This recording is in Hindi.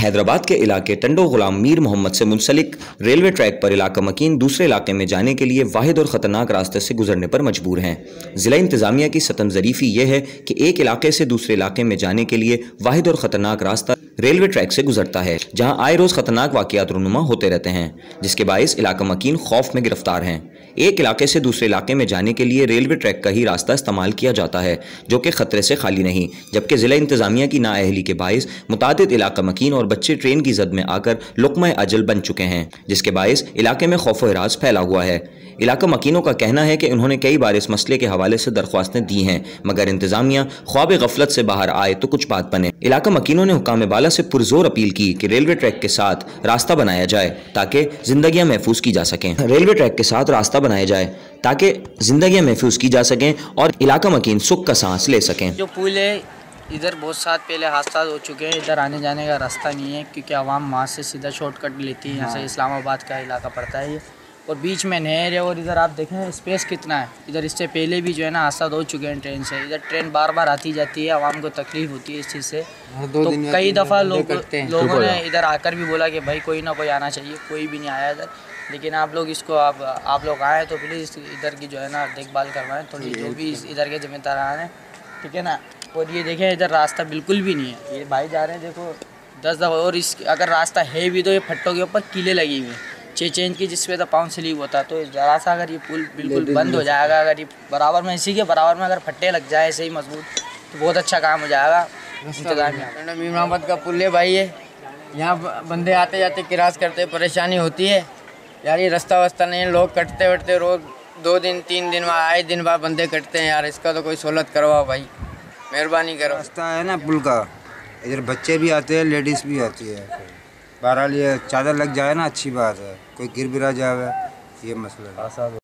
हैदराबाद के इलाके टंडो गुलाम मीर मोहम्मद से मुंसलिक रेलवे ट्रैक पर इलाका मकीन दूसरे इलाके में जाने के लिए वाहिद और ख़तरनाक रास्ते से गुजरने पर मजबूर हैं। ज़िला इंतज़ामिया की सतम ज़रीफ़ी यह है कि एक इलाके से दूसरे इलाके में जाने के लिए वाहिद और ख़तरनाक रास्ता रेलवे ट्रैक से गुजरता है, जहां आए रोज़ ख़तरनाक वाक़यात रूनुमा होते रहते हैं, जिसके बायस इलाका मकीन खौफ में गिरफ्तार हैं। एक इलाके से दूसरे इलाके में जाने के लिए रेलवे ट्रैक का ही रास्ता इस्तेमाल किया जाता है, जो कि ख़तरे से खाली नहीं, जबकि ज़िला इंतज़ामिया की नाअहली के बायस मुतादिद इलाका मकीन और बच्चे ट्रेन की जद में आकर लुक़्मा अजल बन चुके हैं, जिसके बायस इलाके में खौफ व हिरास फैला हुआ है। इलाका मकीनों का कहना है कि उन्होंने कई बार इस मसले के हवाले से दरख्वास्तें दी हैं, मगर इंतज़ामिया ख्वाब गफलत से बाहर आए तो कुछ बात बने। इलाका मकीनों ने हुकाम बाला से पुरजोर अपील की कि रेलवे ट्रैक के साथ रास्ता बनाया जाए ताकि जिंदगियां महफूज की जा सकें। रेलवे ट्रैक के साथ रास्ता बनाया जाए ताकि जिंदगियां महफूज की जा सकें और इलाका मकीन सुख का सांस ले सकें। जो पुल है इधर बहुत साल पहले हादसा हो चुके हैं, इधर आने जाने का रास्ता नहीं है क्योंकि आवाम वहाँ से सीधा शॉर्टकट लेती है। यहाँ से इस्लामाबाद का इलाका पड़ता है ये, और बीच में नहर है। और इधर आप देखें स्पेस कितना है, इधर इससे पहले भी जो है ना हादसा हो चुके हैं ट्रेन से। इधर ट्रेन बार बार आती जाती है, आवाम को तकलीफ होती है इस चीज़ से। तो कई दफ़ा लोगों ने इधर आकर भी बोला कि भाई कोई ना कोई आना चाहिए, कोई भी नहीं आया इधर। लेकिन आप लोग इसको आप लोग आए तो प्लीज़ इधर की जो है ना देखभाल करवाएं थोड़ी, जो भी इधर के जिम्मेदार हैं, ठीक है ना। और ये देखें इधर रास्ता बिल्कुल भी नहीं है, ये भाई जा रहे हैं देखो 10 दफ़ा। और इस अगर रास्ता है भी तो ये फट्टों के ऊपर कीले लगी हुई हैं 6 चेंज की, जिसपे तो पाँव स्लीप होता है। तो ज़रा सा अगर ये पुल बिल्कुल बंद हो जाएगा, अगर ये बराबर में इसी के बराबर में अगर फट्टे लग जाए ऐसे ही मजबूत, तो बहुत अच्छा काम हो जाएगा। मीर मोहम्मद का पुल है भाई, ये यहाँ बंदे आते जाते किरास करते परेशानी होती है यार। ये रास्ता वास्ता नहीं है, लोग कटते वटते रोज़ 2 दिन 3 दिन बाद आए दिन बाद बंदे कटते हैं यार। इसका तो कोई सहूलत करवाओ भाई, मेहरबानी करो। रास्ता है ना पुल का, इधर बच्चे भी आते हैं, लेडीज़ भी आती है। बहरहाल ये चादर लग जाए ना अच्छी बात है, कोई गिर बिरा जाए ये मसला है।